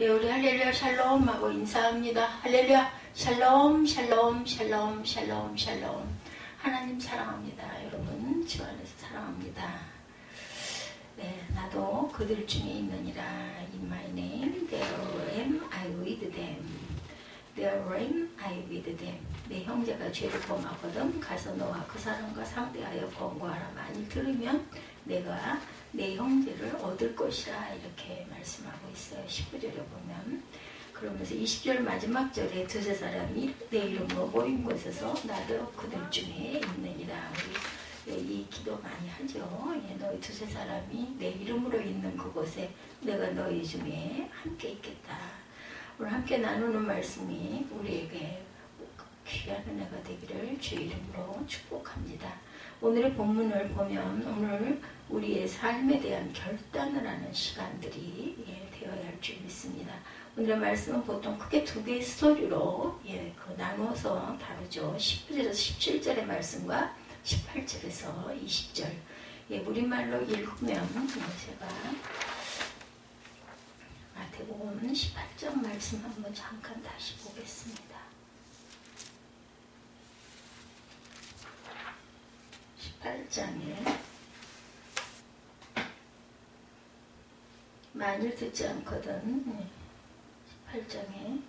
예, 우리 할렐루야 샬롬 하고 인사합니다. 할렐루야 샬롬 샬롬 샬롬 샬롬 샬롬. 하나님 사랑합니다. 여러분 주 안에서 사랑합니다. 네, 나도 그들 중에 있느니라. In my name there am I with them. There am I with them. 내 형제가 죄를 범하거든 가서 너와 그 사람과 상대하여 권고하라. 만일 들으면 내가 내 형제를 얻을 것이라 이렇게 말씀하고 있어요. 19절에 보면. 그러면서 20절 마지막 절에 두세 사람이 내 이름으로 모인 곳에서 나도 그들 중에 있느니라. 우리 이 기도 많이 하죠. 예, 너희 두세 사람이 내 이름으로 있는 그곳에 내가 너희 중에 함께 있겠다. 오늘 함께 나누는 말씀이 우리에게 귀한 은혜가 되기를 주 이름으로 축복합니다. 오늘의 본문을 보면 오늘 우리의 삶에 대한 결단을 하는 시간들이 되어야 할 줄 믿습니다. 오늘의 말씀은 보통 크게 두 개의 스토리로 나누어서 다루죠. 19절에서 17절의 말씀과 18절에서 20절. 우리말로 읽으면 제가 마태복음 18장 말씀 한번 잠깐 다시 보겠습니다. 18장에 만일 듣지 않거든 18장에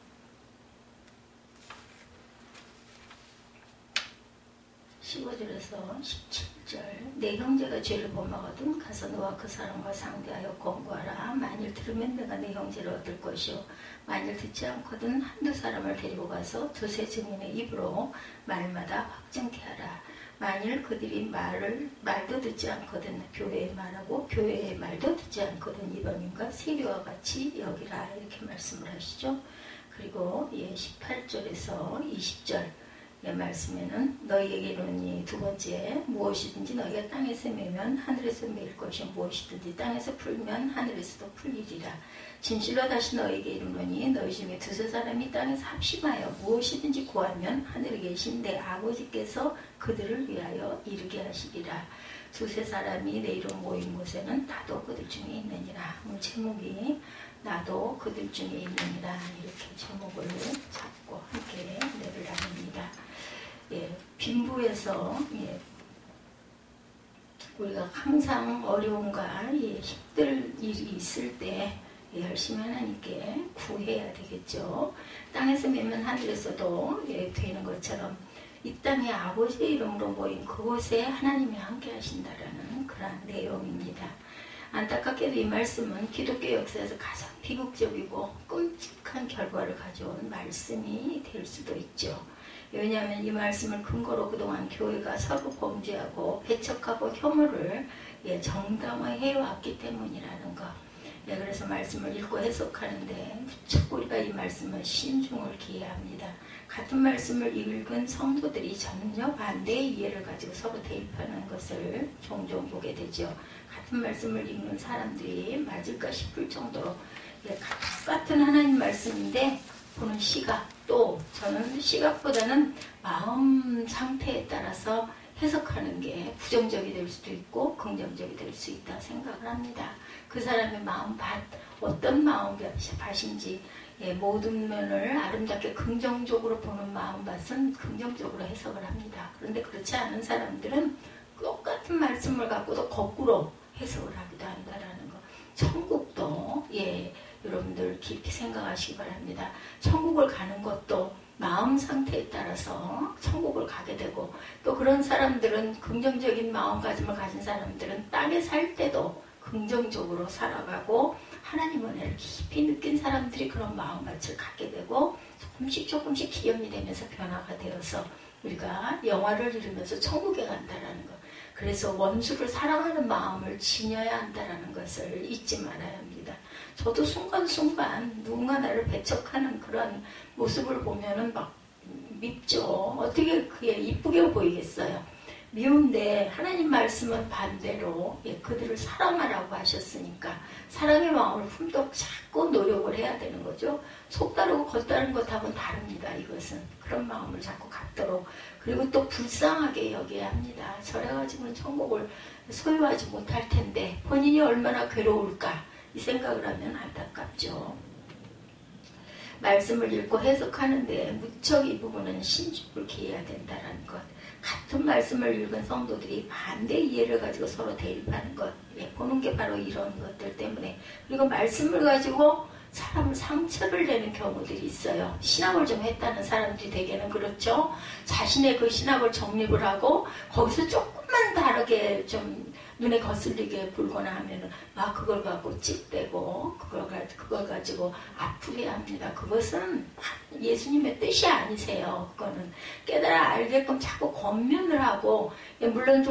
15절에서 17절 내 형제가 죄를 범하거든 가서 너와 그 사람과 상대하여 권고하라. 만일 들으면 내가 내 형제를 얻을 것이요 만일 듣지 않거든 한두 사람을 데리고 가서 두세 증인의 입으로 말마다 확정케 하라. 만일 그들이 말도 듣지 않거든 교회의 말하고 교회의 말도 듣지 않거든 이방인과 세리와 같이 여기라 이렇게 말씀을 하시죠. 그리고 18절에서 20절 말씀에는 너희에게 이르노니 두 번째 무엇이든지 너희가 땅에서 매면 하늘에서 매일 것이요 무엇이든지 땅에서 풀면 하늘에서도 풀리리라. 진실로 다시 너희에게 이르노니 너희 중에 두세 사람이 땅에서 합심하여 무엇이든지 구하면 하늘에 계신 내 아버지께서 그들을 위하여 이르게 하시리라. 두세 사람이 내 이름 모인 곳에는 나도 그들 중에 있느니라. 오늘 제목이 나도 그들 중에 있느니라 이렇게 제목을 잡고 함께 은혜를 나눕니다. 빈부에서 우리가 항상 어려움과 힘들 일이 있을 때 열심히 하나님께 구해야 되겠죠. 땅에서 매면 하늘에서도 되는 것처럼 이 땅에 아버지의 이름으로 모인 그곳에 하나님이 함께 하신다라는 그런 내용입니다. 안타깝게도 이 말씀은 기독교 역사에서 가장 비극적이고 끔찍한 결과를 가져온 말씀이 될 수도 있죠. 왜냐하면 이 말씀을 근거로 그동안 교회가 서로 범죄하고 배척하고 혐오를 정당화해왔기 때문이라는 것. 그래서 말씀을 읽고 해석하는데 무척 우리가 이 말씀을 신중을 기해야 합니다. 같은 말씀을 읽은 성도들이 전혀 반대의 이해를 가지고 서로 대입하는 것을 종종 보게 되죠. 같은 말씀을 읽는 사람들이 맞을까 싶을 정도로 같은 하나님 말씀인데 보는 시각, 또 저는 시각보다는 마음 상태에 따라서 해석하는 게 부정적이 될 수도 있고 긍정적이 될 수 있다 생각을 합니다. 그 사람의 마음밭, 어떤 마음밭인지 모든 면을 아름답게 긍정적으로 보는 마음밭은 긍정적으로 해석을 합니다. 그런데 그렇지 않은 사람들은 똑같은 말씀을 갖고도 거꾸로 해석을 하기도 한다는 거. 천국도 여러분들 깊이 생각하시기 바랍니다. 천국을 가는 것도 마음 상태에 따라서 천국을 가게 되고, 또 그런 사람들은 긍정적인 마음가짐을 가진 사람들은 땅에 살 때도 긍정적으로 살아가고 하나님 은혜를 깊이 느낀 사람들이 그런 마음밭을 갖게 되고 조금씩 기염이 되면서 변화가 되어서 우리가 영화를 이루면서 천국에 간다라는 것. 그래서 원수를 사랑하는 마음을 지녀야 한다라는 것을 잊지 말아야 합니다. 저도 순간순간 누군가 나를 배척하는 그런 모습을 보면은 막 밉죠. 어떻게 그게 이쁘게 보이겠어요. 미운데 하나님 말씀은 반대로 그들을 사랑하라고 하셨으니까 사랑의 마음을 품독 잡고 노력을 해야 되는 거죠. 속 다르고 겉 다른 것하고는 다릅니다. 이것은 그런 마음을 자꾸 갖도록, 그리고 또 불쌍하게 여겨야 합니다. 저래가지고는 천국을 소유하지 못할 텐데 본인이 얼마나 괴로울까 이 생각을 하면 안타깝죠. 말씀을 읽고 해석하는데 무척 이 부분은 신중하게 해야 된다는 것. 같은 말씀을 읽은 성도들이 반대 이해를 가지고 서로 대립하는 것. 보는 게 바로 이런 것들 때문에. 그리고 말씀을 가지고 사람을 상처를 내는 경우들이 있어요. 신학을 좀 했다는 사람들이 대개는 그렇죠. 자신의 그 신학을 정립을 하고 거기서 조금만 다르게 좀 눈에 거슬리게 불거나 하면은 그걸 갖고 찝대고 그걸 가지고 아프게 합니다. 그것은 예수님의 뜻이 아니세요. 그거는 깨달아 알게끔 자꾸 권면을 하고, 물론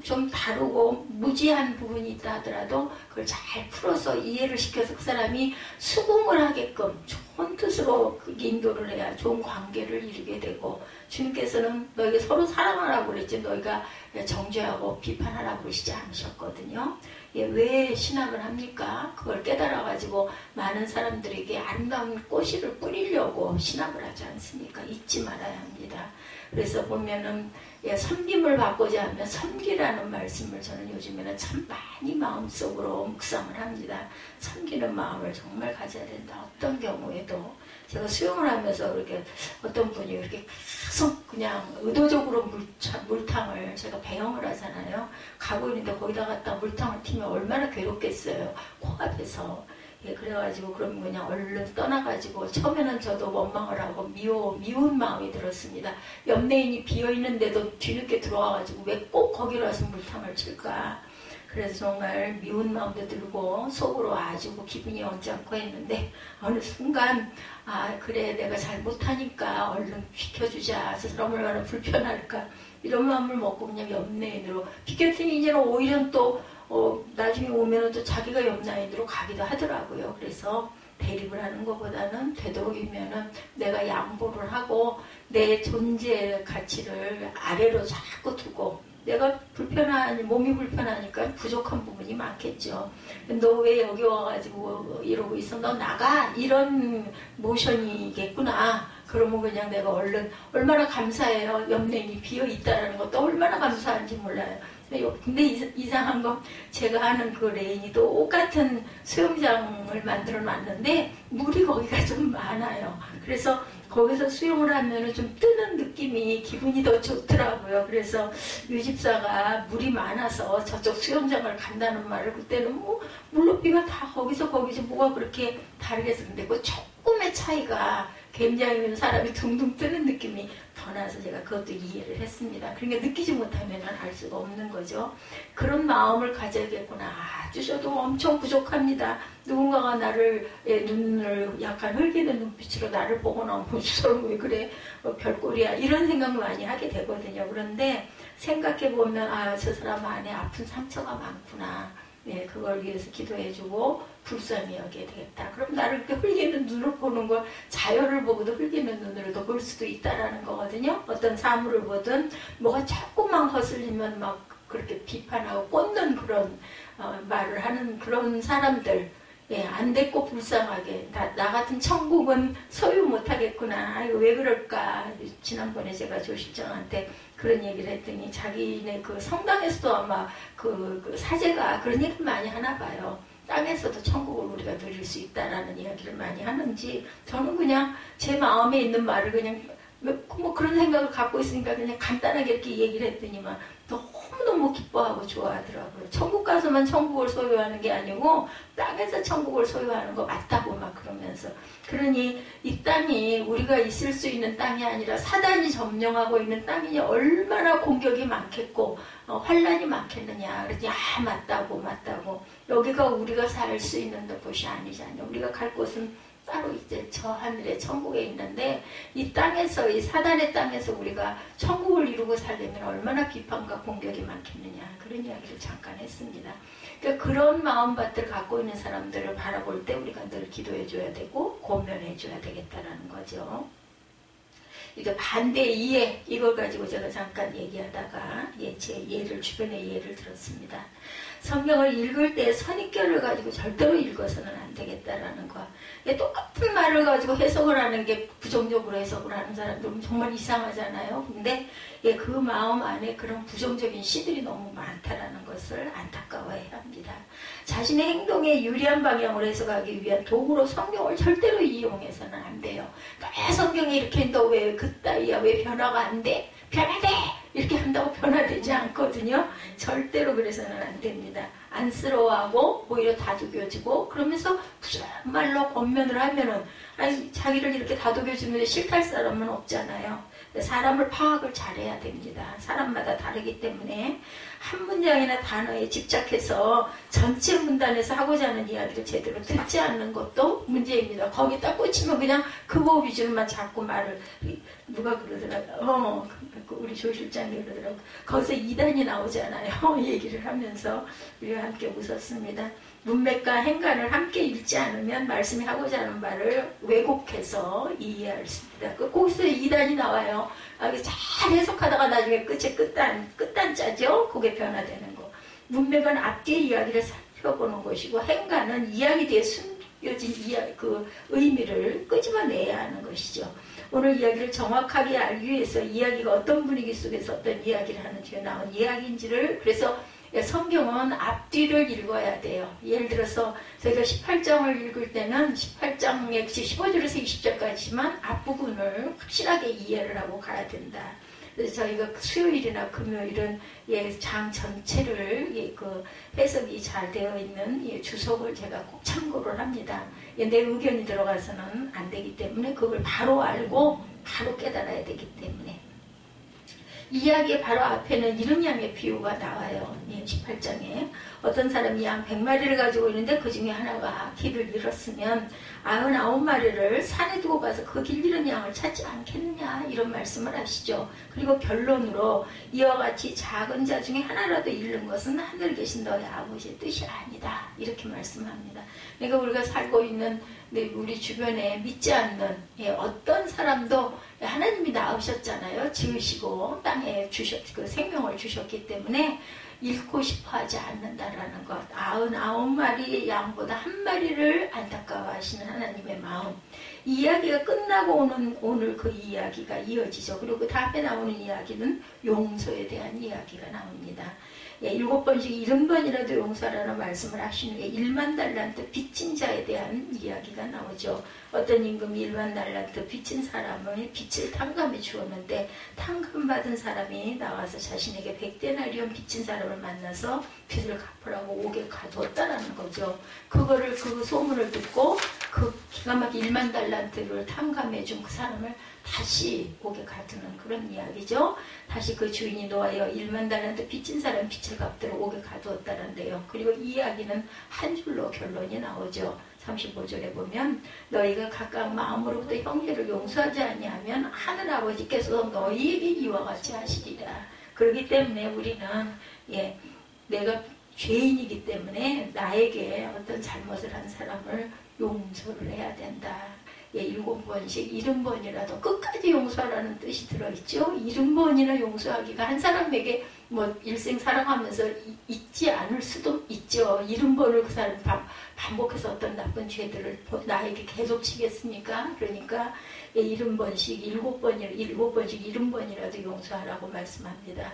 좀 다르고 무지한 부분이 있다 하더라도 그걸 잘 풀어서 이해를 시켜서 그 사람이 수긍을 하게끔 좋은 뜻으로 인도를 해야 좋은 관계를 이루게 되고, 주님께서는 너에게 서로 사랑하라고 그랬지 너희가 정죄하고 비판하라고 그러시지 않으셨거든요. 왜 신학을 합니까? 그걸 깨달아가지고 많은 사람들에게 아름다운 꽃이를 뿌리려고 신학을 하지 않습니까? 잊지 말아야 합니다. 그래서 보면은 섬김을 받고자 하면 섬기라는 말씀을 저는 요즘에는 참 많이 마음속으로 묵상을 합니다. 섬기는 마음을 정말 가져야 된다. 어떤 경우에도 제가 수영을 하면서 이렇게 어떤 분이 이렇게 계속 그냥 의도적으로 물탕을 제가 배영을 하잖아요. 가고 있는데 거기다 갖다 물탕을 튀면 얼마나 괴롭겠어요. 코앞에서. 그래가지고 그럼 그냥 얼른 떠나가지고 처음에는 저도 원망을 하고 미운 마음이 들었습니다. 옆레인이 비어있는데도 뒤늦게 들어와가지고 왜 꼭 거기로 와서 물탕을 칠까. 그래서 정말 미운 마음도 들고 속으로 아주 기분이 언짢고 했는데 어느 순간 그래 내가 잘 못하니까 얼른 비켜주자. 저 사람 얼마나 불편할까. 이런 마음을 먹고 그냥 옆레인으로 비켰더니 이제는 오히려 또 나중에 오면은 또 자기가 옆라인으로 가기도 하더라고요. 그래서 대립을 하는 것보다는 되도록이면은 내가 양보를 하고 내 존재의 가치를 아래로 자꾸 두고, 내가 몸이 불편하니까 부족한 부분이 많겠죠. 너 왜 여기 와가지고 이러고 있어? 너 나가! 이런 모션이겠구나. 그러면 그냥 내가 얼마나 감사해요. 옆레인이 비어있다는 것도 얼마나 감사한지 몰라요. 근데 이상한 건 제가 하는 그 레인이 똑같은 수영장을 만들어 놨는데 물이 거기가 좀 많아요. 그래서 거기서 수영을 하면 좀 뜨는 느낌이 기분이 더 좋더라고요. 그래서 유집사가 물이 많아서 저쪽 수영장을 간다는 말을 그때는 물높이가 다 거기서 뭐가 그렇게 다르겠어. 근데 그 조금의 차이가 굉장히 사람이 둥둥 뜨는 느낌이 더 나서 제가 그것도 이해를 했습니다. 그러니까 느끼지 못하면 알 수가 없는 거죠. 그런 마음을 가져야겠구나. 저도 엄청 부족합니다. 누군가가 나를 눈을 약간 흘기는 눈빛으로 나를 보고 나오면 주소는 왜 그래? 별꼴이야. 이런 생각을 많이 하게 되거든요. 그런데 생각해보면 저 사람 안에 아픈 상처가 많구나. 그걸 위해서 기도해주고 불쌍히 여기게 되겠다. 그럼 나를 이렇게 흘기는 눈으로 보는 걸 자연을 보고도 흘기는 눈으로도 볼 수도 있다라는 거거든요. 어떤 사물을 보든 뭐가 조금만 거슬리면 막 그렇게 비판하고 꽂는 그런 말을 하는 그런 사람들, 안 됐고 불쌍하게 나 같은 천국은 소유 못하겠구나. 이거 왜 그럴까. 지난번에 제가 조 실장한테 그런 얘기를 했더니 자기네 그 성당에서도 아마 그 사제가 그런 얘기를 많이 하나 봐요. 땅에서도 천국을 우리가 누릴 수 있다라는 이야기를 많이 하는지, 저는 그냥 제 마음에 있는 말을 그냥 뭐 그런 생각을 갖고 있으니까 그냥 간단하게 이렇게 얘기를 했더니만 너무너무 기뻐하고 좋아하더라고요. 천국 가서만 천국을 소유하는 게 아니고 땅에서 천국을 소유하는 거 맞다고 막 그러면서. 그러니 이 땅이 우리가 있을 수 있는 땅이 아니라 사단이 점령하고 있는 땅이니 얼마나 공격이 많겠고 환란이 많겠느냐. 그러니 맞다고. 여기가 우리가 살 수 있는 곳이 아니잖아요. 우리가 갈 곳은 따로 이제 저 하늘의 천국에 있는데, 이 땅에서, 이 사단의 땅에서 우리가 천국을 이루고 살려면 얼마나 비판과 공격이 많겠느냐. 그런 이야기를 잠깐 했습니다. 그러니까 그런 마음밭을 갖고 있는 사람들을 바라볼 때 우리가 늘 기도해줘야 되고 권면해줘야 되겠다라는 거죠. 이게 반대 이해, 이걸 가지고 제가 잠깐 얘기하다가 제 주변의 예를 들었습니다. 성경을 읽을 때 선입견을 가지고 절대로 읽어서는 안 되겠다라는 거. 똑같은 말을 말을 가지고 해석을 하는 게 부정적으로 해석을 하는 사람들은 정말 이상하잖아요. 근데 예, 그 마음 안에 그런 부정적인 시들이 너무 많다라는 것을 안타까워해야 합니다. 자신의 행동에 유리한 방향으로 해석하기 위한 도구로 성경을 절대로 이용해서는 안 돼요. 왜 성경이 이렇게 했는데 왜 그따위야, 왜 변화가 안 돼? 변화돼! 이렇게 한다고 변화되지 않거든요. 절대로 그래서는 안 됩니다. 안쓰러워하고 오히려 다독여주고 그러면서 정말로 권면을 하면은 아니 자기를 이렇게 다독여주면 싫다할 사람은 없잖아요. 사람을 파악을 잘해야 됩니다. 사람마다 다르기 때문에 한 문장이나 단어에 집착해서 전체 문단에서 하고자 하는 이야기를 제대로 듣지 않는 것도 문제입니다. 거기 딱 꽂히면 그냥 그거 위주로만 자꾸 말을 누가 그러더라고요. 우리 조 실장이 그러더라고요. 거기서 이단이 나오잖아요. 얘기를 하면서 우리가 함께 웃었습니다. 문맥과 행간을 함께 읽지 않으면 말씀이 하고자 하는 말을 왜곡해서 이해할 수 있다. 거기서 이단이 나와요. 잘 해석하다가 나중에 끝에 끝단짜죠? 그게 변화되는 거. 문맥은 앞뒤의 이야기를 살펴보는 것이고 행간은 이야기 뒤에 숨겨진 그 의미를 끄집어내야 하는 것이죠. 오늘 이야기를 정확하게 알기 위해서 이야기가 어떤 분위기 속에서 어떤 이야기를 하는지가 나온 이야기인지를 그래서 성경은 앞뒤를 읽어야 돼요. 예를 들어서 저희가 18장을 읽을 때는 18장의 15절에서 20절까지만 앞부분을 확실하게 이해를 하고 가야 된다. 그래서 저희가 수요일이나 금요일은 장 전체를 그 해석이 잘 되어 있는 주석을 제가 꼭 참고를 합니다. 내 의견이 들어가서는 안 되기 때문에 그걸 바로 알고 바로 깨달아야 되기 때문에 이야기의 바로 앞에는 이른 양의 비유가 나와요. 18장에 어떤 사람이 양 100마리를 가지고 있는데 그 중에 하나가 길을 잃었으면 99마리를 산에 두고 가서 그 길 잃은 양을 찾지 않겠느냐 이런 말씀을 하시죠. 그리고 결론으로 이와 같이 작은 자 중에 하나라도 잃는 것은 하늘에 계신 너의 아버지의 뜻이 아니다 이렇게 말씀합니다. 그러니까 우리가 살고 있는 우리 주변에 믿지 않는 어떤 사람도 하나님이 낳으셨잖아요. 지으시고 땅에 그 생명을 주셨기 때문에 잃고 싶어 하지 않는다라는 것. 99마리의 양보다 한 마리를 안타까워하시는 하나님의 마음. 이 이야기가 끝나고 오늘 그 이야기가 이어지죠. 그리고 그 다음에 나오는 이야기는 용서에 대한 이야기가 나옵니다. 7번씩 70번이라도 용서하라는 말씀을 하신 후에 1만 달란트 빚진 자에 대한 이야기가 나오죠. 어떤 임금이 1만 달란트 빚진 사람을 빚을 탕감해 주었는데 탕감받은 사람이 나와서 자신에게 100데나리온 빚진 사람을 만나서 빚을 갚으라고 옥에 가두었다라는 거죠. 그거를 그 소문을 듣고 그 기가 막히게 1만 달란트를 탕감해 준 그 사람을 다시 옥에 가두는 그런 이야기죠. 다시 그 주인이 놓아여 1만 달란트 빚진 사람 빚을 갚도록 옥에 가두었다는데요. 그리고 이 이야기는 한 줄로 결론이 나오죠. 35절에 보면 너희가 각각 마음으로부터 형제를 용서하지 아니하면 하늘아버지께서 너희에게 이와 같이 하시리라. 그렇기 때문에 우리는 내가 죄인이기 때문에 나에게 어떤 잘못을 한 사람을 용서를 해야 된다. 7번씩 70번이라도 끝까지 용서하라는 뜻이 들어있죠. 70번이나 용서하기가 한 사람에게 일생 사랑하면서 잊지 않을 수도 있죠. 70번을 그 사람이 반복해서 어떤 나쁜 죄들을 나에게 계속 치겠습니까? 그러니까 70번씩 7번씩 70번이라도 용서하라고 말씀합니다.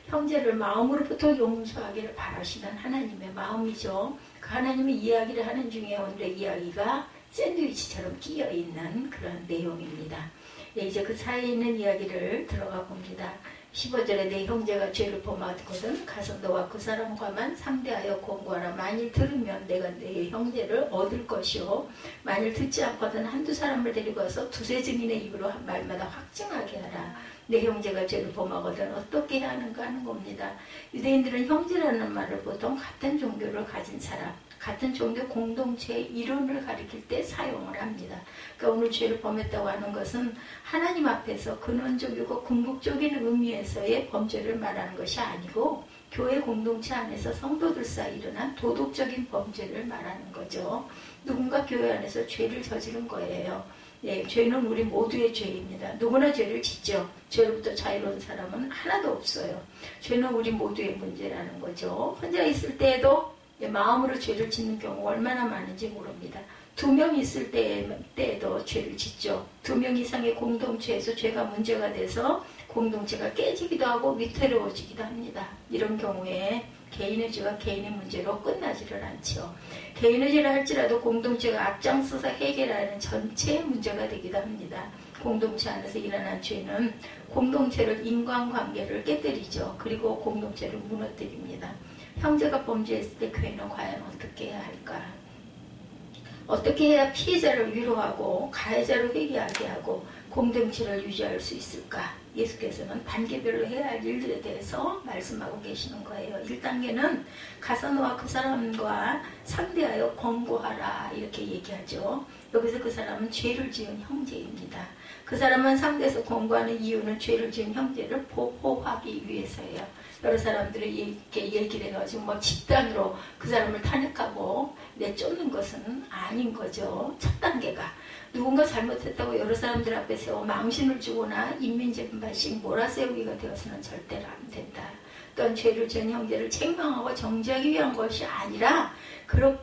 형제를 마음으로부터 용서하기를 바라시는 하나님의 마음이죠. 그 하나님의 이야기를 하는 중에 오늘의 이야기가 샌드위치처럼 끼어있는 그런 내용입니다. 이제 그 사이에 있는 이야기를 들어가 봅니다. 15절에 내 형제가 죄를 범하거든 가서 너와 그 사람과만 상대하여 공고하라. 만일 들으면 내가 내 형제를 얻을 것이요 만일 듣지 않거든 한두 사람을 데리고 와서 두세 증인의 입으로 한 말마다 확증하게 하라. 내 형제가 죄를 범하거든 어떻게 해야 하는가 하는 겁니다. 유대인들은 형제라는 말을 보통 같은 종교를 가진 사람 같은 종교 공동체의 이론을 가리킬 때 사용을 합니다. 그러니까 오늘 죄를 범했다고 하는 것은 하나님 앞에서 근원적이고 궁극적인 의미에서의 범죄를 말하는 것이 아니고 교회 공동체 안에서 성도들 사이 일어난 도덕적인 범죄를 말하는 거죠. 누군가 교회 안에서 죄를 저지른 거예요. 죄는 우리 모두의 죄입니다. 누구나 죄를 짓죠. 죄로부터 자유로운 사람은 하나도 없어요. 죄는 우리 모두의 문제라는 거죠. 혼자 있을 때에도 마음으로 죄를 짓는 경우가 얼마나 많은지 모릅니다. 2명 있을 때에도 죄를 짓죠. 2명 이상의 공동체에서 죄가 문제가 돼서 공동체가 깨지기도 하고 위태로워지기도 합니다. 이런 경우에 개인의 죄가 개인의 문제로 끝나지를 않죠. 개인의 죄를 할지라도 공동체가 앞장서서 해결하는 전체의 문제가 되기도 합니다. 공동체 안에서 일어난 죄는 공동체를, 인간관계를 깨뜨리죠. 그리고 공동체를 무너뜨립니다. 형제가 범죄했을 때 교회는 과연 어떻게 해야 할까? 어떻게 해야 피해자를 위로하고 가해자를 회개하게 하고 공동체를 유지할 수 있을까? 예수께서는 단계별로 해야 할 일들에 대해서 말씀하고 계시는 거예요. 1단계는 가서 너와 그 사람과 상대하여 권고하라 이렇게 얘기하죠. 여기서 그 사람은 죄를 지은 형제입니다. 그 사람은 상대에서 권고하는 이유는 죄를 지은 형제를 보호하기 위해서예요. 여러 사람들이 이렇게 얘기를 해가지고 집단으로 그 사람을 탄핵하고 내쫓는 것은 아닌 거죠. 첫 단계가 누군가 잘못했다고 여러 사람들 앞에 세워 망신을 주거나 인민재판식 몰아세우기가 되어서는 절대로 안 된다. 또한 죄를 지은 형제를 책망하고 정죄하기 위한 것이 아니라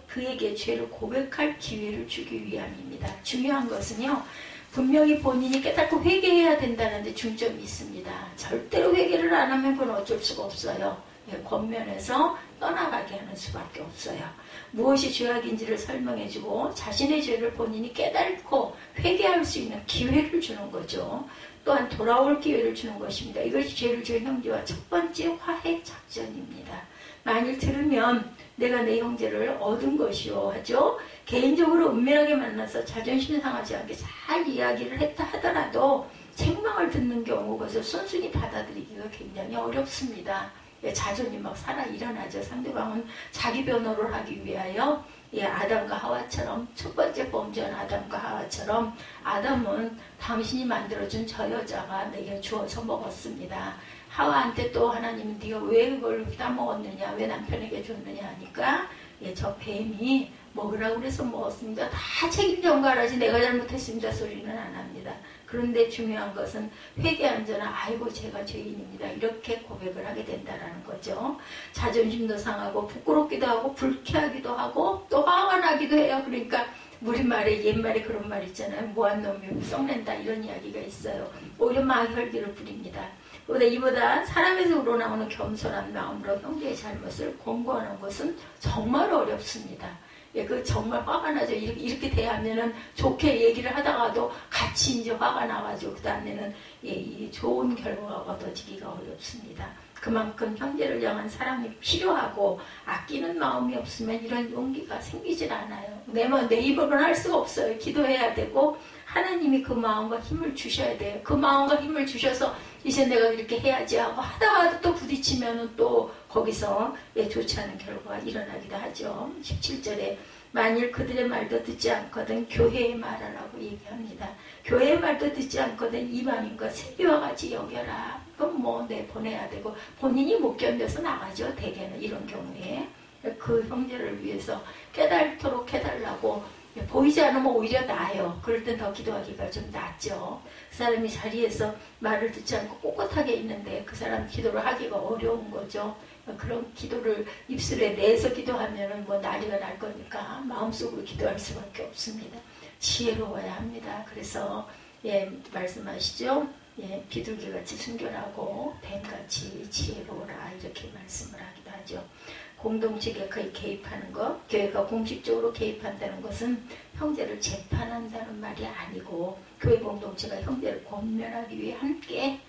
그에게 죄를 고백할 기회를 주기 위함입니다. 중요한 것은요. 분명히 본인이 깨닫고 회개해야 된다는 데 중점이 있습니다. 절대로 회개를 안 하면 그건 어쩔 수가 없어요. 권면해서 떠나가게 하는 수밖에 없어요. 무엇이 죄악인지를 설명해주고 자신의 죄를 본인이 깨닫고 회개할 수 있는 기회를 주는 거죠. 또한 돌아올 기회를 주는 것입니다. 이것이 죄를 지은 형제와 첫 번째 화해 작전입니다. 만일 들으면 내가 내 형제를 얻은 것이요 하죠. 개인적으로 은밀하게 만나서 자존심 상하지 않게 잘 이야기를 했다 하더라도 책망을 듣는 경우 그것을 순순히 받아들이기가 굉장히 어렵습니다. 자존이 막 살아 일어나죠. 상대방은 자기 변호를 하기 위하여 아담과 하와처럼 첫 번째 범죄한 아담과 하와처럼 아담은 당신이 만들어준 저 여자가 내게 주어서 먹었습니다. 하와한테 또 하나님은 네가 왜 그걸 따먹었느냐 왜 남편에게 줬느냐 하니까 저 뱀이 먹으라고 그래서 먹었습니다. 다 책임 전가하지 내가 잘못했습니다 소리는 안 합니다. 그런데 중요한 것은 회개한 자는 아이고 제가 죄인입니다. 이렇게 고백을 하게 된다는 거죠. 자존심도 상하고 부끄럽기도 하고 불쾌하기도 하고 또 화가 나기도 해요. 그러니까 우리말에 옛말에 그런 말 있잖아요. 뭐한 놈이 썩낸다 이런 이야기가 있어요. 오히려 마혈기를 부립니다. 이보다 사람에서 우러나오는 겸손한 마음으로 형제의 잘못을 권고하는 것은 정말 어렵습니다. 그 정말 화가 나죠. 이렇게 대하면은 좋게 얘기를 하다가도 같이 이제 화가 나가지고 그 다음에는 좋은 결과가 얻어지기가 어렵습니다. 그만큼 형제를 향한 사랑이 필요하고 아끼는 마음이 없으면 이런 용기가 생기질 않아요. 내 입으로는 할 수가 없어요. 기도해야 되고 하나님이 그 마음과 힘을 주셔야 돼요. 그 마음과 힘을 주셔서 이제 내가 이렇게 해야지 하고 하다가도 또 부딪히면은 또 거기서 좋지 않은 결과가 일어나기도 하죠. 17절에 만일 그들의 말도 듣지 않거든 교회의 말하라고 얘기합니다. 교회의 말도 듣지 않거든 이방인과 세비와 같이 여겨라. 그럼 보내야 되고 본인이 못 견뎌서 나가죠. 대개는 이런 경우에 그 형제를 위해서 깨달도록 해달라고 보이지 않으면 오히려 나아요. 그럴 땐 더 기도하기가 좀 낫죠. 그 사람이 자리에서 말을 듣지 않고 꼿꼿하게 있는데 그 사람 기도를 하기가 어려운 거죠. 그런 기도를 입술에 내서 기도하면은 난리가 날 거니까 마음속으로 기도할 수밖에 없습니다. 지혜로워야 합니다. 그래서 말씀하시죠. 비둘기같이 순결하고 뱀같이 지혜로워라 이렇게 말씀을 하기도 하죠. 공동체가 거의 개입하는 것, 교회가 공식적으로 개입한다는 것은 형제를 재판한다는 말이 아니고 교회 공동체가 형제를 권면하기 위해 함께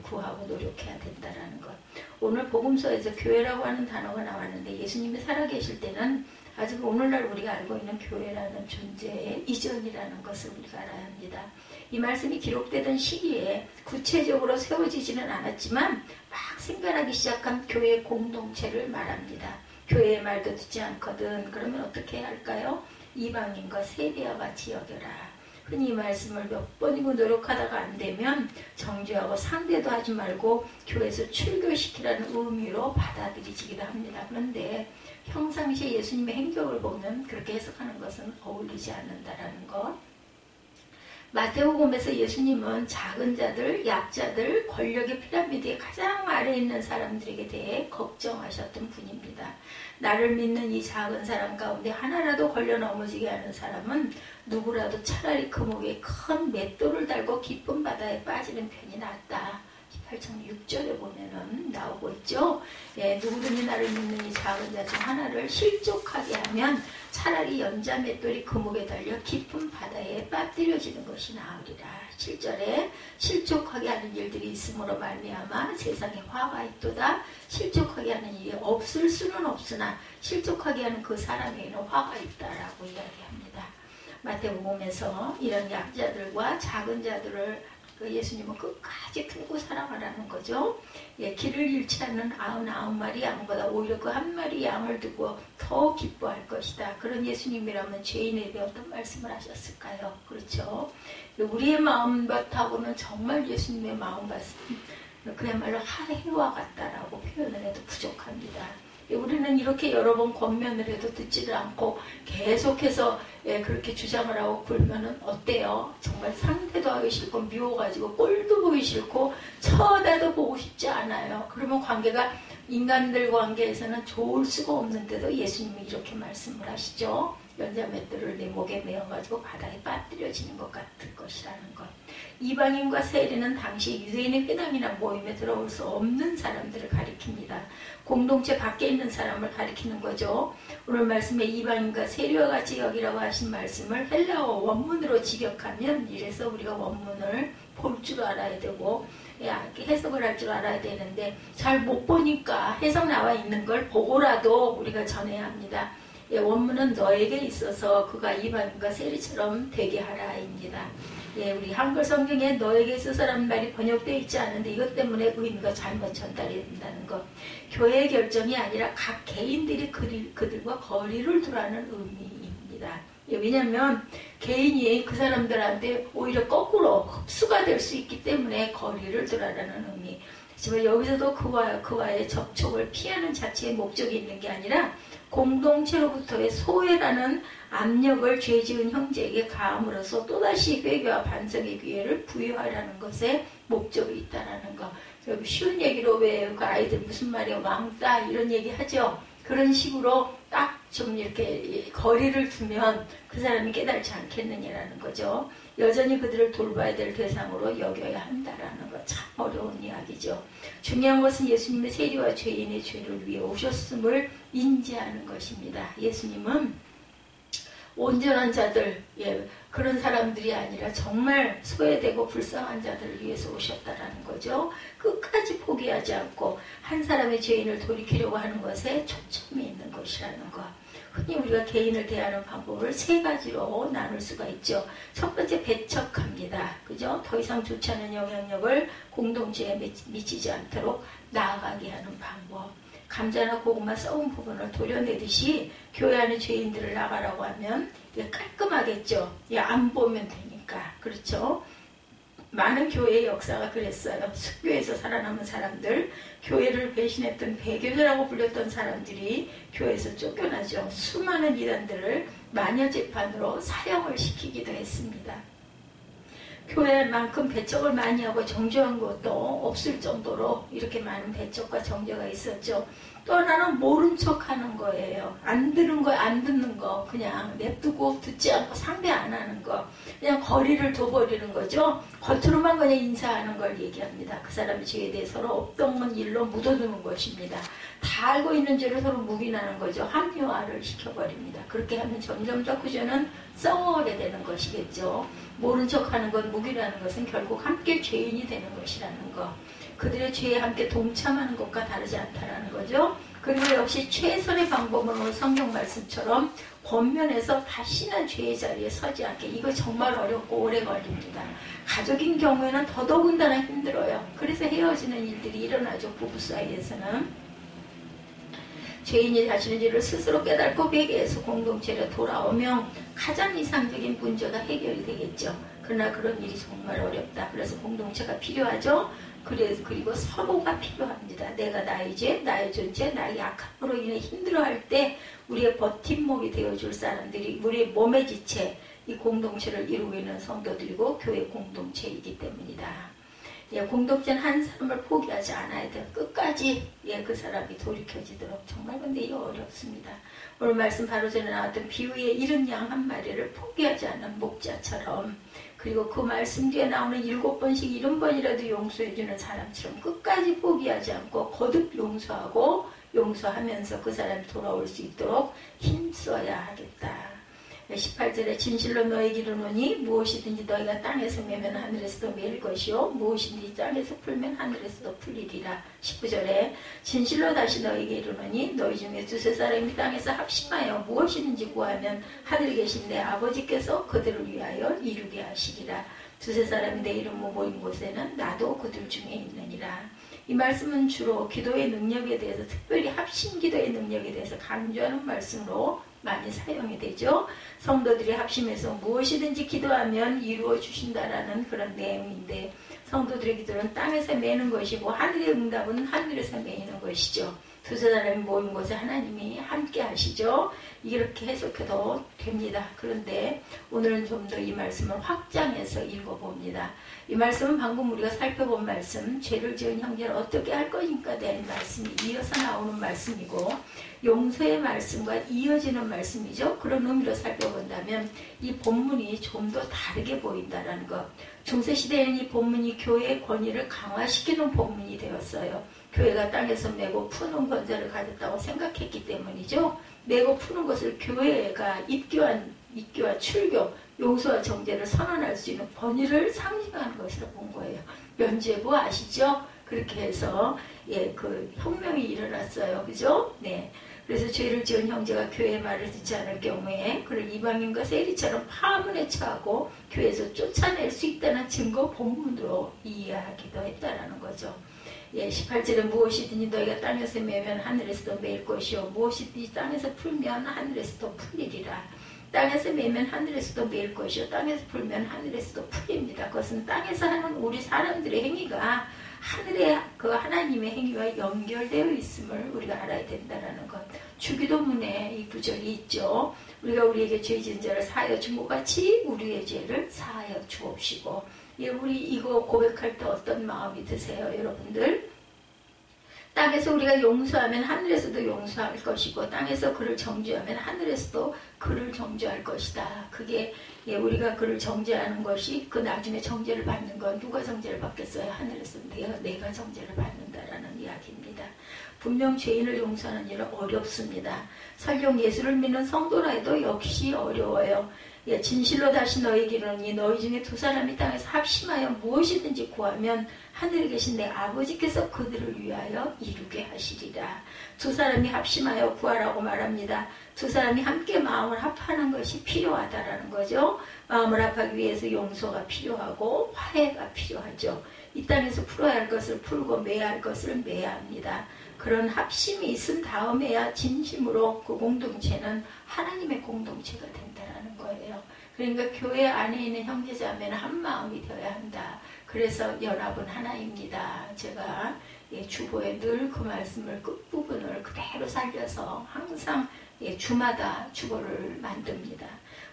구하고 노력해야 된다는 것. 오늘 복음서에서 교회라고 하는 단어가 나왔는데 예수님이 살아계실 때는 아직 오늘날 우리가 알고 있는 교회라는 존재의 이전이라는 것을 우리가 알아야 합니다. 이 말씀이 기록되던 시기에 구체적으로 세워지지는 않았지만 막 생겨나기 시작한 교회 공동체를 말합니다. 교회의 말도 듣지 않거든. 그러면 어떻게 해야 할까요? 이방인과 세리와 같이 여겨라. 흔히 이 말씀을 몇 번이고 노력하다가 안 되면 정죄하고 상대도 하지 말고 교회에서 출교시키라는 의미로 받아들이기도 합니다. 그런데 평상시에 예수님의 행적을 보면 그렇게 해석하는 것은 어울리지 않는다라는 것. 마태복음에서 예수님은 작은 자들, 약자들, 권력의 피라미드의 가장 아래에 있는 사람들에게 대해 걱정하셨던 분입니다. 나를 믿는 이 작은 사람 가운데 하나라도 걸려 넘어지게 하는 사람은 누구라도 차라리 금옥에 큰 맷돌을 달고 깊은 바다에 빠지는 편이 낫다. 18장 6절에 보면은 나오고 있죠. 예, 누구든지 나를 믿는 이 작은 자 중 하나를 실족하게 하면 차라리 연자 맷돌이 금옥에 달려 깊은 바다에 빠뜨려지는 것이 나으리라. 7절에 실족하게 하는 일들이 있으므로 말미암아 세상에 화가 있도다. 실족하게 하는 일이 없을 수는 없으나 실족하게 하는 그 사람에게는 화가 있다라고 이야기합니다. 마태복음에서 이런 약자들과 작은 자들을 예수님은 끝까지 품고 사랑하라는 거죠. 예, 길을 잃지 않는 99마리 양보다 오히려 그 한 마리 양을 두고 더 기뻐할 것이다. 그런 예수님이라면 죄인에 대해 어떤 말씀을 하셨을까요? 그렇죠. 우리의 마음밭하고는 정말 예수님의 마음밭은 그야말로 해와 같다라고 표현을 해도 부족합니다. 우리는 이렇게 여러 번 권면을 해도 듣지를 않고 계속해서 그렇게 주장을 하고 굴면은 어때요? 정말 상대도 하기 싫고 미워가지고 꼴도 보기 싫고 쳐다도 보고 싶지 않아요. 그러면 관계가 인간들 관계에서는 좋을 수가 없는데도 예수님이 이렇게 말씀을 하시죠. 연자 맷돌을 내 목에 메어가지고 바다에 빠뜨려지는 것 같을 것이라는 것. 이방인과 세리는 당시 유대인의 회당이나 모임에 들어올 수 없는 사람들을 가리킵니다. 공동체 밖에 있는 사람을 가리키는 거죠. 오늘 말씀에 이방인과 세리와 같이 여기라고 하신 말씀을 헬라어 원문으로 직역하면 이래서 우리가 원문을 볼 줄 알아야 되고 해석을 할 줄 알아야 되는데 잘 못 보니까 해석 나와 있는 걸 보고라도 우리가 전해야 합니다. 원문은 너에게 있어서 그가 이방인과 세리처럼 되게 하라입니다. 우리 한글 성경에 너에게 있어서라는 말이 번역되어 있지 않은데 이것 때문에 의미가 잘못 전달이 된다는 것. 교회의 결정이 아니라 각 개인들이 그들과 거리를 두라는 의미입니다. 왜냐하면 개인이 그 사람들한테 오히려 거꾸로 흡수가 될 수 있기 때문에 거리를 두라라는 의미. 하지만 여기서도 그와의 접촉을 피하는 자체의 목적이 있는 게 아니라 공동체로부터의 소외라는 압력을 죄지은 형제에게 가함으로써 또다시 회개와 반성의 기회를 부여하라는 것에 목적이 있다는 거. 쉬운 얘기로 왜 그 아이들 무슨 말이야 왕따 이런 얘기 하죠. 그런 식으로 딱 좀 이렇게 거리를 두면 그 사람이 깨달지 않겠느냐라는 거죠. 여전히 그들을 돌봐야 될 대상으로 여겨야 한다라는 거 참 어려운 이야기죠. 중요한 것은 예수님의 세리와 죄인의 죄를 위해 오셨음을 인지하는 것입니다. 예수님은 온전한 자들, 그런 사람들이 아니라 정말 소외되고 불쌍한 자들을 위해서 오셨다라는 거죠. 끝까지 포기하지 않고 한 사람의 죄인을 돌이키려고 하는 것에 초점이 있는 것이라는 것. 흔히 우리가 개인을 대하는 방법을 세 가지로 나눌 수가 있죠. 첫 번째, 배척합니다. 그죠? 더 이상 좋지 않은 영향력을 공동체에 미치지 않도록 나아가게 하는 방법. 감자나 고구마 썩은 부분을 도려내듯이 교회 안에 죄인들을 나가라고 하면 깔끔하겠죠. 안 보면 되니까. 그렇죠? 많은 교회의 역사가 그랬어요. 습교에서 살아남은 사람들, 교회를 배신했던 배교자라고 불렸던 사람들이 교회에서 쫓겨나죠. 수많은 이단들을 마녀재판으로 사형을 시키기도 했습니다. 교회만큼 배척을 많이 하고 정죄한 것도 없을 정도로 이렇게 많은 배척과 정죄가 있었죠. 또 하나는 모른 척 하는 거예요. 안 들은 거, 안 듣는 거, 그냥 냅두고 듣지 않고 상대 안 하는 거. 그냥 거리를 둬버리는 거죠. 겉으로만 그냥 인사하는 걸 얘기합니다. 그 사람의 죄에 대해 서로 없던 일로 묻어두는 것입니다. 다 알고 있는 죄를 서로 묵인하는 거죠. 합리화를 시켜버립니다. 그렇게 하면 점점 더 구조는 썩어가게 되는 것이겠죠. 모른 척하는 것, 묵인하는 것은 결국 함께 죄인이 되는 것이라는 것. 그들의 죄에 함께 동참하는 것과 다르지 않다라는 거죠. 그리고 역시 최선의 방법은 오늘 성경 말씀처럼 권면해서 다시는 죄의 자리에 서지 않게. 이거 정말 어렵고 오래 걸립니다. 가족인 경우에는 더더군다나 힘들어요. 그래서 헤어지는 일들이 일어나죠. 부부 사이에서는. 죄인이 자신의 죄를 스스로 깨닫고 회개해서 공동체로 돌아오면 가장 이상적인 문제가 해결이 되겠죠. 그러나 그런 일이 정말 어렵다. 그래서 공동체가 필요하죠. 그리고 서로가 필요합니다. 내가 나의 죄, 나의 존재, 나의 약함으로 인해 힘들어할 때 우리의 버팀목이 되어줄 사람들이, 우리의 몸의 지체, 이 공동체를 이루고 있는 성도들이고 교회 공동체이기 때문이다. 예, 공동체는 한 사람을 포기하지 않아야 돼요. 끝까지 그 사람이 돌이켜지도록. 정말 근데 이거 어렵습니다. 오늘 말씀 바로 전에 나왔던 비유의 잃은 양 한 마리를 포기하지 않는 목자처럼, 그리고 그 말씀 뒤에 나오는 7번씩 70번이라도 용서해주는 사람처럼 끝까지 포기하지 않고 거듭 용서하면서 그 사람이 돌아올 수 있도록 힘써야 하겠다. 18절에 진실로 너에게 이르노니 무엇이든지 너희가 땅에서 매면 하늘에서도 매일 것이요 무엇이든지 땅에서 풀면 하늘에서도 풀리리라. 19절에 진실로 다시 너에게 이르노니 너희 중에 두세 사람이 땅에서 합심하여 무엇이든지 구하면 하늘에 계신 내 아버지께서 그들을 위하여 이루게 하시리라. 두세 사람이 내 이름으로 모인 곳에는 나도 그들 중에 있느니라. 이 말씀은 주로 기도의 능력에 대해서, 특별히 합심 기도의 능력에 대해서 강조하는 말씀으로 많이 사용이 되죠. 성도들이 합심해서 무엇이든지 기도하면 이루어 주신다라는 그런 내용인데, 성도들의 기도는 땅에서 매는 것이고 하늘의 응답은 하늘에서 매이는 것이죠. 두세 사람이 모인 곳에 하나님이 함께 하시죠. 이렇게 해석해도 됩니다. 그런데 오늘은 좀 더 이 말씀을 확장해서 읽어봅니다. 이 말씀은 방금 우리가 살펴본 말씀, 죄를 지은 형제를 어떻게 할 것인가에 대한 말씀이 이어서 나오는 말씀이고, 용서의 말씀과 이어지는 말씀이죠. 그런 의미로 살펴본다면 이 본문이 좀 더 다르게 보인다는 것. 중세시대에는 이 본문이 교회의 권위를 강화시키는 본문이 되었어요. 교회가 땅에서 메고 푸는 권세를 가졌다고 생각했기 때문이죠. 메고 푸는 것을 교회가 입교와 출교, 용서와 정죄를 선언할 수 있는 권위를 상징하는 것으로 본 거예요. 면죄부 아시죠? 그렇게 해서 그 혁명이 일어났어요. 그죠? 네. 그래서 죄를 지은 형제가 교회의 말을 듣지 않을 경우에 그를 이방인과 세리처럼 파문에 처하고 교회에서 쫓아낼 수 있다는 증거 본문으로 이해하기도 했다라는 거죠. 18절에 무엇이든지 너희가 땅에서 매면 하늘에서도 매일 것이요 무엇이든지 땅에서 풀면 하늘에서도 풀리리라. 땅에서 매면 하늘에서도 매일 것이요 땅에서 풀면 하늘에서도 풀립니다. 그것은 땅에서 하는 우리 사람들의 행위가 하늘의 그 하나님의 행위와 연결되어 있음을 우리가 알아야 된다는 것. 주기도문에 이 구절이 있죠. 우리가 우리에게 죄 지은 자를 사하여 준 것 같이 우리의 죄를 사하여 주옵시고. 우리 이거 고백할 때 어떤 마음이 드세요, 여러분들? 땅에서 우리가 용서하면 하늘에서도 용서할 것이고, 땅에서 그를 정죄하면 하늘에서도 그를 정죄할 것이다. 그게 우리가 그를 정죄하는 것이 그 나중에 정죄를 받는 건 누가 정죄를 받겠어요? 하늘에서 내가 정죄를 받는다라는 이야기입니다. 분명 죄인을 용서하는 일은 어렵습니다. 설령 예수를 믿는 성도라 해도 역시 어려워요. 진실로 다시 너에게 이르노니 너희 중에 두 사람이 땅에서 합심하여 무엇이든지 구하면 하늘에 계신 내 아버지께서 그들을 위하여 이루게 하시리라. 두 사람이 합심하여 구하라고 말합니다. 두 사람이 함께 마음을 합하는 것이 필요하다라는 거죠. 마음을 합하기 위해서 용서가 필요하고 화해가 필요하죠. 이 땅에서 풀어야 할 것을 풀고 매야 할 것을 매야 합니다. 그런 합심이 있은 다음에야 진심으로 그 공동체는 하나님의 공동체가 된다라는 거예요. 그러니까 교회 안에 있는 형제자매는 한 마음이 되어야 한다. 그래서 연합은 하나입니다. 제가 주보에 늘 그 말씀을 끝부분을 그대로 살려서 항상 주마다 주보를 만듭니다.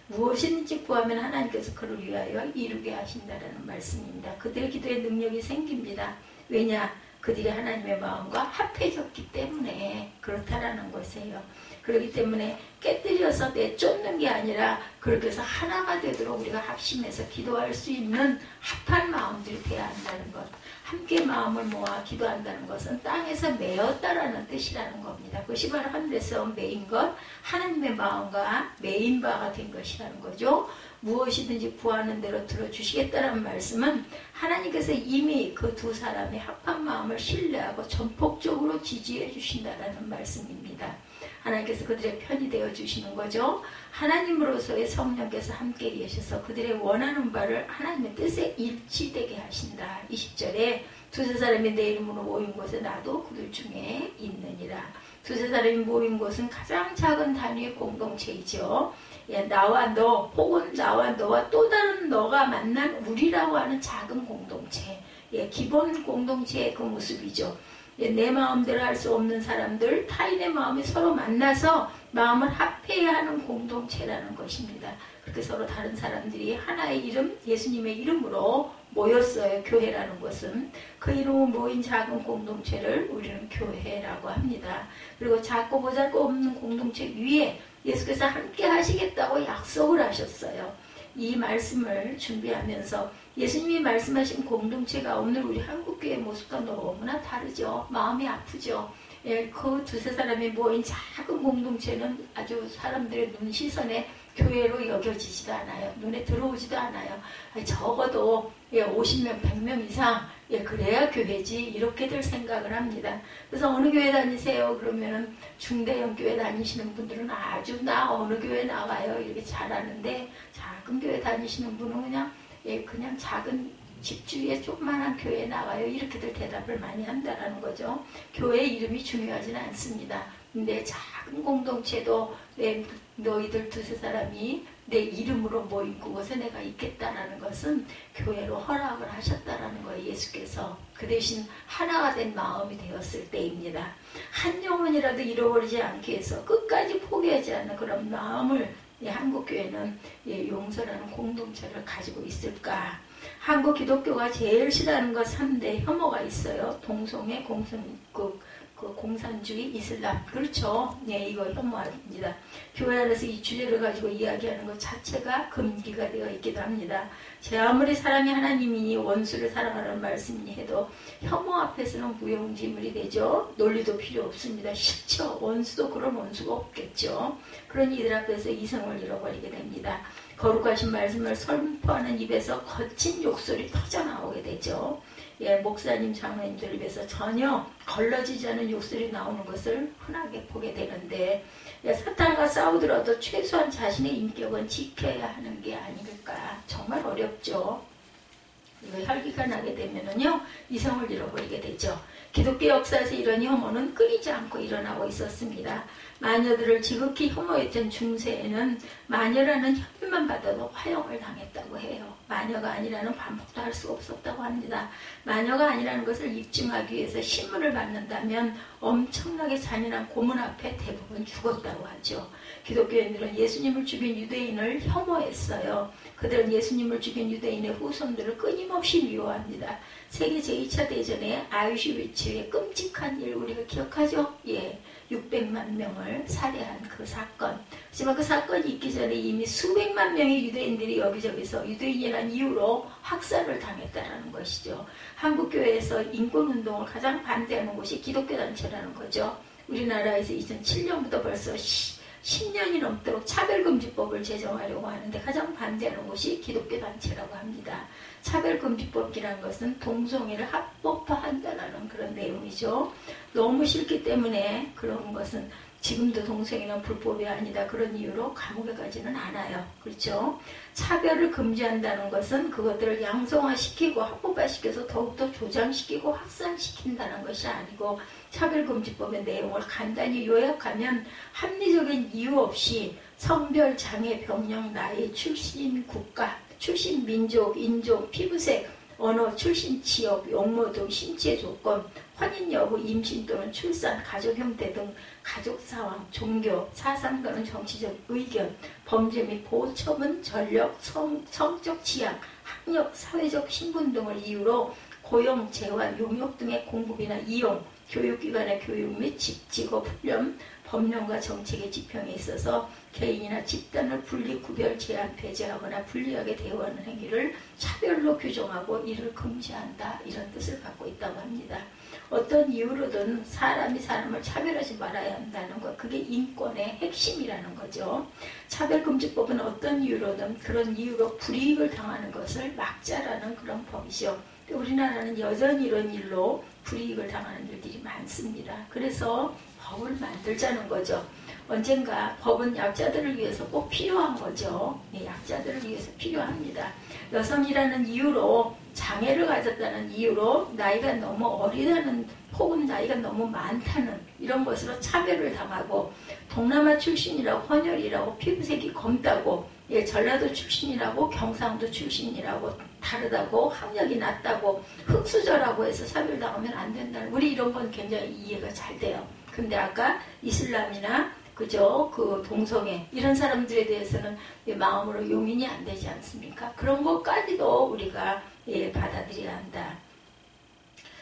무엇이든지 구하면 하나님께서 그를 위하여 이루게 하신다라는 말씀입니다. 그들의 기도에 능력이 생깁니다. 왜냐? 그들이 하나님의 마음과 합해졌기 때문에 그렇다라는 것이에요. 그렇기 때문에 깨뜨려서 내쫓는 게 아니라 그렇게 해서 하나가 되도록 우리가 합심해서 기도할 수 있는 합한 마음들이 돼야 한다는 것. 함께 마음을 모아 기도한다는 것은 땅에서 매었다라는 뜻이라는 겁니다. 그것이 바로 하늘에서 매인 것, 하나님의 마음과 매인 바가 된 것이라는 거죠. 무엇이든지 구하는 대로 들어주시겠다는 말씀은 하나님께서 이미 그 두 사람의 합한 마음을 신뢰하고 전폭적으로 지지해 주신다는 말씀입니다. 하나님께서 그들의 편이 되어 주시는 거죠. 하나님으로서의 성령께서 함께 계셔서 그들의 원하는 바를 하나님의 뜻에 일치되게 하신다. 20절에 두세 사람이 내 이름으로 모인 곳에 나도 그들 중에 있느니라. 두세 사람이 모인 곳은 가장 작은 단위의 공동체이죠. 나와 너 혹은 나와 너와 또 다른 너가 만난 우리라고 하는 작은 공동체, 기본 공동체의 그 모습이죠. 내 마음대로 할 수 없는 사람들, 타인의 마음이 서로 만나서 마음을 합해야 하는 공동체라는 것입니다. 그렇게 서로 다른 사람들이 하나의 이름, 예수님의 이름으로 모였어요. 교회라는 것은. 그 이름으로 모인 작은 공동체를 우리는 교회라고 합니다. 그리고 작고 보잘것없는 공동체 위에 예수께서 함께 하시겠다고 약속을 하셨어요. 이 말씀을 준비하면서 예수님이 말씀하신 공동체가 오늘 우리 한국교회 모습과 너무나 다르죠. 마음이 아프죠. 예, 그 두세 사람이 모인 작은 공동체는 아주 사람들의 눈 시선에 교회로 여겨지지도 않아요. 눈에 들어오지도 않아요. 적어도 50명, 100명 이상 그래야 교회지 이렇게들 생각을 합니다. 그래서 어느 교회 다니세요? 그러면은 중대형 교회 다니시는 분들은 아주 나 어느 교회 나가요 이렇게 잘하는데 작은 교회 다니시는 분은 그냥 작은 집 주위에 조그만한 교회에 나가요 이렇게들 대답을 많이 한다라는 거죠. 교회 이름이 중요하지는 않습니다. 근데 작은 공동체도 너희들 두세 사람이 내 이름으로 모인 그곳에 내가 있겠다라는 것은 교회로 허락을 하셨다라는 거예요. 예수께서. 그 대신 하나가 된 마음이 되었을 때입니다. 한 영혼이라도 잃어버리지 않기 위해서 끝까지 포기하지 않는 그런 마음을 한국교회는 용서라는 공동체를 가지고 있을까? 한국 기독교가 제일 싫어하는 것 3대 혐오가 있어요. 동성애, 공산주의, 이슬람. 그렇죠. 이거 혐오합니다. 교회 안에서 이 주제를 가지고 이야기하는 것 자체가 금기가 되어 있기도 합니다. 제 아무리 사람이 하나님이니 원수를 사랑하라는 말씀이니 해도 혐오 앞에서는 무용지물이 되죠. 논리도 필요 없습니다. 싫죠. 원수도 그런 원수가 없겠죠. 그런 이들 앞에서 이성을 잃어버리게 됩니다. 거룩하신 말씀을 선포하는 입에서 거친 욕설이 터져나오게 되죠. 목사님, 장로님들 입에서 전혀 걸러지지 않은 욕설이 나오는 것을 흔하게 보게 되는데 사탄과 싸우더라도 최소한 자신의 인격은 지켜야 하는 게 아닐까. 정말 어렵죠. 이거 혈기가 나게 되면은요 이성을 잃어버리게 되죠. 기독교 역사에서 이런 혐오는 끊이지 않고 일어나고 있었습니다. 마녀들을 지극히 혐오했던 중세에는 마녀라는 혐의만 받아도 화형을 당했다고 해요. 마녀가 아니라는 반복도 할 수가 없었다고 합니다. 마녀가 아니라는 것을 입증하기 위해서 신문을 받는다면 엄청나게 잔인한 고문 앞에 대부분 죽었다고 하죠. 기독교인들은 예수님을 죽인 유대인을 혐오했어요. 그들은 예수님을 죽인 유대인의 후손들을 끊임없이 미워합니다. 세계 제2차 대전에 아우슈비츠의 끔찍한 일 우리가 기억하죠? 600만 명을 살해한 그 사건. 하지만 그 사건이 있기 전에 이미 수백만 명의 유대인들이 여기저기서 유대인이라는 이유로 학살을 당했다는 것이죠. 한국교회에서 인권운동을 가장 반대하는 곳이 기독교 단체라는 거죠. 우리나라에서 2007년부터 벌써 10년이 넘도록 차별금지법을 제정하려고 하는데 가장 반대하는 곳이 기독교 단체라고 합니다. 차별금지법이라는 것은 동성애를 합법화한다는 그런 내용이죠. 너무 싫기 때문에 그런 것은 지금도 동성애는 불법이 아니다 그런 이유로 감옥에 가지는 않아요. 그렇죠? 차별을 금지한다는 것은 그것들을 양성화시키고 합법화시켜서 더욱더 조장시키고 확산시킨다는 것이 아니고 차별금지법의 내용을 간단히 요약하면 합리적인 이유 없이 성별, 장애, 병력, 나이, 출신 국가, 출신 민족, 인종, 피부색, 언어, 출신 지역, 용모 등 신체 조건, 혼인 여부, 임신 또는 출산, 가족 형태 등 가족 상황, 종교, 사상 또는 정치적 의견, 범죄 및 보호처분, 전력, 성적 취향, 학력, 사회적 신분 등을 이유로 고용, 재활, 용역 등의 공급이나 이용, 교육기관의 교육 및 직업 훈련, 법령과 정책의 지평에 있어서 개인이나 집단을 분리, 구별, 제한, 배제하거나 분리하게 대우하는 행위를 차별로 규정하고 이를 금지한다. 이런 뜻을 갖고 있다고 합니다. 어떤 이유로든 사람이 사람을 차별하지 말아야 한다는 것, 그게 인권의 핵심이라는 거죠. 차별금지법은 어떤 이유로든 그런 이유로 불이익을 당하는 것을 막자라는 그런 법이죠. 우리나라는 여전히 이런 일로 불이익을 당하는 일들이 많습니다. 그래서 법을 만들자는 거죠. 언젠가 법은 약자들을 위해서 꼭 필요한 거죠. 약자들을 위해서 필요합니다. 여성이라는 이유로 장애를 가졌다는 이유로 나이가 너무 어리다는 혹은 나이가 너무 많다는 이런 것으로 차별을 당하고 동남아 출신이라고 헌혈이라고 피부색이 검다고 전라도 출신이라고 경상도 출신이라고 다르다고 학력이 낮다고 흑수저라고 해서 차별당하면 안 된다는 우리 이런 건 굉장히 이해가 잘 돼요. 근데 아까 이슬람이나 그죠? 그 동성애 이런 사람들에 대해서는 마음으로 용인이 안 되지 않습니까? 그런 것까지도 우리가 받아들여야 한다.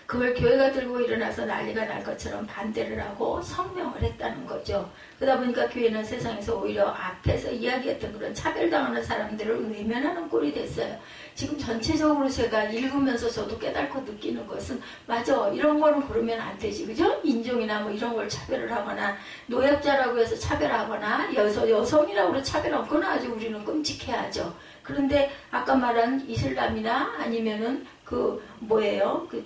그걸 교회가 들고 일어나서 난리가 날 것처럼 반대를 하고 성명을 했다는 거죠. 그러다 보니까 교회는 세상에서 오히려 앞에서 이야기했던 그런 차별당하는 사람들을 외면하는 꼴이 됐어요. 지금 전체적으로 제가 읽으면서 저도 깨닫고 느끼는 것은 맞아, 이런 거는 그러면 안 되지, 그죠? 인종이나 뭐 이런 걸 차별을 하거나 노약자라고 해서 차별하거나 여성이라고 차별하고 그건 아주 우리는 끔찍해하죠. 그런데 아까 말한 이슬람이나 아니면은 그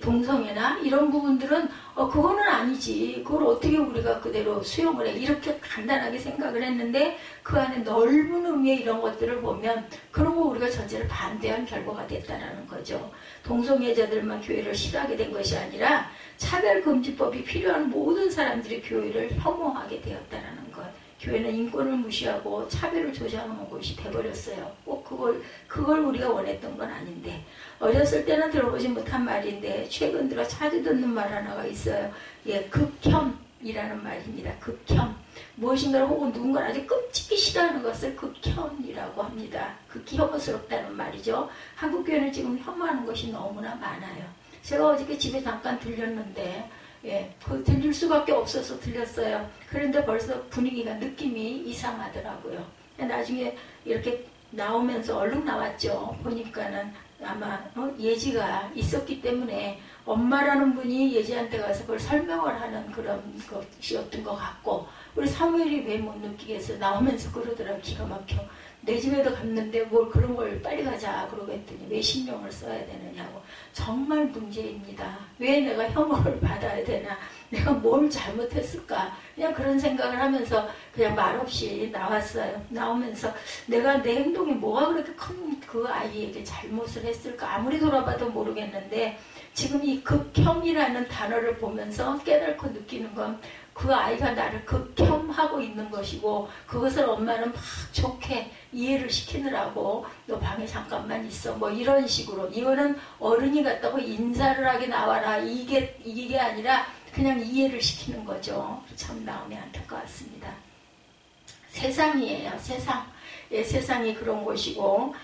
동성애나 이런 부분들은 그거는 아니지. 그걸 어떻게 우리가 그대로 수용을 해. 이렇게 간단하게 생각을 했는데 그 안에 넓은 의미의 이런 것들을 보면 그런 거 우리가 전체를 반대한 결과가 됐다는 거죠. 동성애자들만 교회를 싫어하게 된 것이 아니라 차별금지법이 필요한 모든 사람들이 교회를 혐오하게 되었다는 것. 교회는 인권을 무시하고 차별을 조장하는 곳이 돼버렸어요. 꼭 그걸 우리가 원했던 건 아닌데, 어렸을 때는 들어보지 못한 말인데 최근 들어 자주 듣는 말 하나가 있어요. 극혐이라는 말입니다. 극혐. 무엇인가를 혹은 누군가를 아주 끔찍히 싫어하는 것을 극혐이라고 합니다. 극히 혐오스럽다는 말이죠. 한국 교회는 지금 혐오하는 것이 너무나 많아요. 제가 어저께 집에 잠깐 들렸는데 들릴 수밖에 없어서 들렸어요. 그런데 벌써 분위기가, 느낌이 이상하더라고요. 나중에 이렇게 나오면서 얼른 나왔죠. 보니까는 아마 예지가 있었기 때문에 엄마라는 분이 예지한테 가서 그걸 설명을 하는 그런 것이었던 것 같고, 우리 사무엘이 왜 못 느끼겠어. 나오면서 그러더라고. 기가 막혀. 내 집에도 갔는데 뭘 그런 걸 빨리 가자 그러고 했더니 왜 신경을 써야 되느냐고. 정말 문제입니다. 왜 내가 혐오를 받아야 되나, 내가 뭘 잘못했을까, 그냥 그런 생각을 하면서 그냥 말없이 나왔어요. 나오면서 내가 내 행동이 뭐가 그렇게 큰 그 아이에게 잘못을 했을까, 아무리 돌아봐도 모르겠는데 지금 이 극혐이라는 단어를 보면서 깨닫고 느끼는 건 그 아이가 나를 극혐하고 있는 것이고, 그것을 엄마는 막 좋게 이해를 시키느라고 너 방에 잠깐만 있어 뭐 이런 식으로, 이거는 어른이 같다고 인사를 하게 나와라, 이게 아니라 그냥 이해를 시키는 거죠. 참 마음이 안타까웠습니다. 세상이에요. 세상. 세상이 그런 곳이고,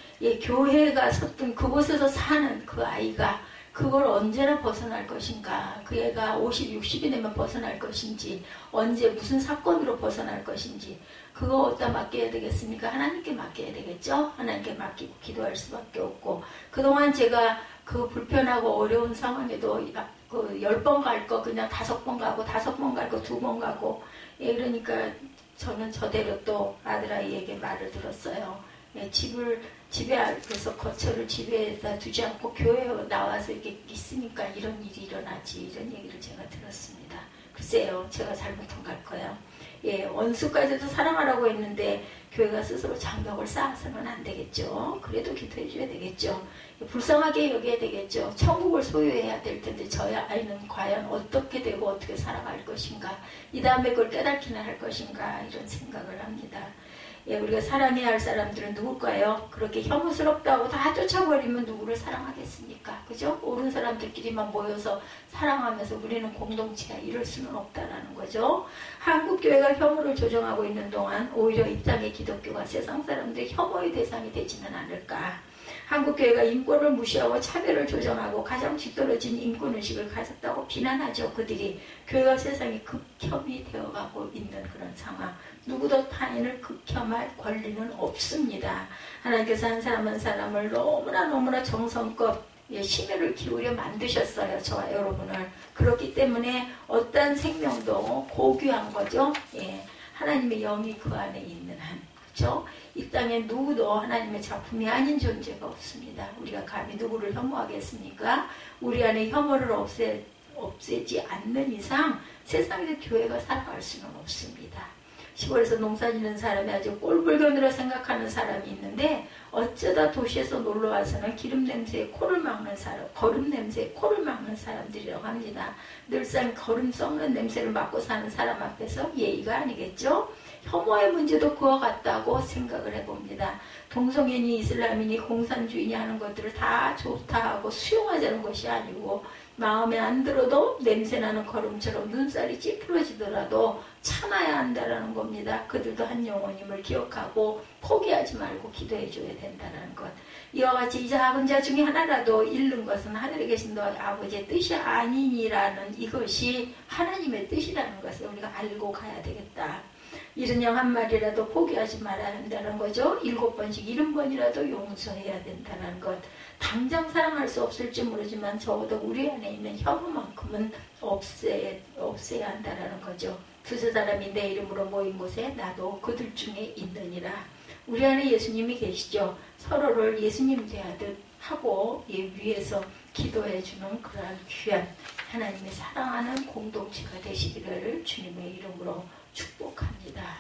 교회가 섰던 그곳에서 사는 그 아이가 그걸 언제나 벗어날 것인가, 그 애가 50, 60이 되면 벗어날 것인지, 언제 무슨 사건으로 벗어날 것인지, 그거 어디다 맡겨야 되겠습니까? 하나님께 맡겨야 되겠죠? 하나님께 맡기고 기도할 수밖에 없고, 그동안 제가 그 불편하고 어려운 상황에도 10번 갈 거 그냥 5번 가고, 5번 갈 거 2번 가고, 그러니까 저는 저대로 또 아들아이에게 말을 들었어요. 집에, 그래서 거처를 집에다 두지 않고 교회에 나와서 이렇게 있으니까 이런 일이 일어나지, 이런 얘기를 제가 들었습니다. 글쎄요, 제가 잘못한 걸 거예요. 원수까지도 사랑하라고 했는데 교회가 스스로 장벽을 쌓아서는 안 되겠죠. 그래도 기도해 줘야 되겠죠. 불쌍하게 여겨야 되겠죠. 천국을 소유해야 될 텐데 저의 아이는 과연 어떻게 되고 어떻게 살아갈 것인가, 이 다음에 그걸 깨닫기나 할 것인가, 이런 생각을 합니다. 우리가 사랑해야 할 사람들은 누굴까요? 그렇게 혐오스럽다고 다 쫓아버리면 누구를 사랑하겠습니까? 그죠? 옳은 사람들끼리만 모여서 사랑하면서 우리는 공동체야, 이럴 수는 없다라는 거죠. 한국교회가 혐오를 조정하고 있는 동안 오히려 이 땅의 기독교가 세상 사람들의 혐오의 대상이 되지는 않을까. 한국교회가 인권을 무시하고 차별을 조정하고 가장 뒤떨어진 인권의식을 가졌다고 비난하죠. 그들이. 교회가 세상에 극혐이 되어가고 있는 그런 상황. 누구도 타인을 극혐할 권리는 없습니다. 하나님께서 한 사람 한 사람을 너무나 정성껏 심혈을 기울여 만드셨어요. 저와 여러분을. 그렇기 때문에 어떠한 생명도 고귀한 거죠. 하나님의 영이 그 안에 있는 한. 그렇죠? 이 땅에 누구도 하나님의 작품이 아닌 존재가 없습니다. 우리가 감히 누구를 혐오하겠습니까? 우리 안에 혐오를 없애지 않는 이상 세상에서 교회가 살아갈 수는 없습니다. 시골에서 농사 짓는 사람이 아주 꼴불견으로 생각하는 사람이 있는데 어쩌다 도시에서 놀러와서는 기름 냄새에 코를 막는 사람, 거름 냄새에 코를 막는 사람들이라고 합니다. 늘상 거름 썩는 냄새를 맡고 사는 사람 앞에서 예의가 아니겠죠? 혐오의 문제도 그와 같다고 생각을 해봅니다. 동성애니 이슬람이니 공산주의니 하는 것들을 다 좋다 하고 수용하자는 것이 아니고 마음에 안 들어도 냄새나는 거름처럼 눈살이 찌푸러지더라도 참아야 한다는 겁니다. 그들도 한 영혼임을 기억하고 포기하지 말고 기도해 줘야 된다는 것. 이와 같이 이 작은 자 중에 하나라도 잃는 것은 하늘에 계신 너 아버지의 뜻이 아니니라는 이것이 하나님의 뜻이라는 것을 우리가 알고 가야 되겠다. 잃은 양 한 마리라도 포기하지 말아야 한다는 거죠. 7번씩 70번이라도 용서해야 된다는 것. 당장 사랑할 수 없을지 모르지만 적어도 우리 안에 있는 혐오만큼은 없애야 한다는 거죠. 두세 사람이 내 이름으로 모인 곳에 나도 그들 중에 있느니라. 우리 안에 예수님이 계시죠. 서로를 예수님 대하듯 하고 위에서 기도해주는 그러한 귀한 하나님의 사랑하는 공동체가 되시기를 주님의 이름으로 축복합니다.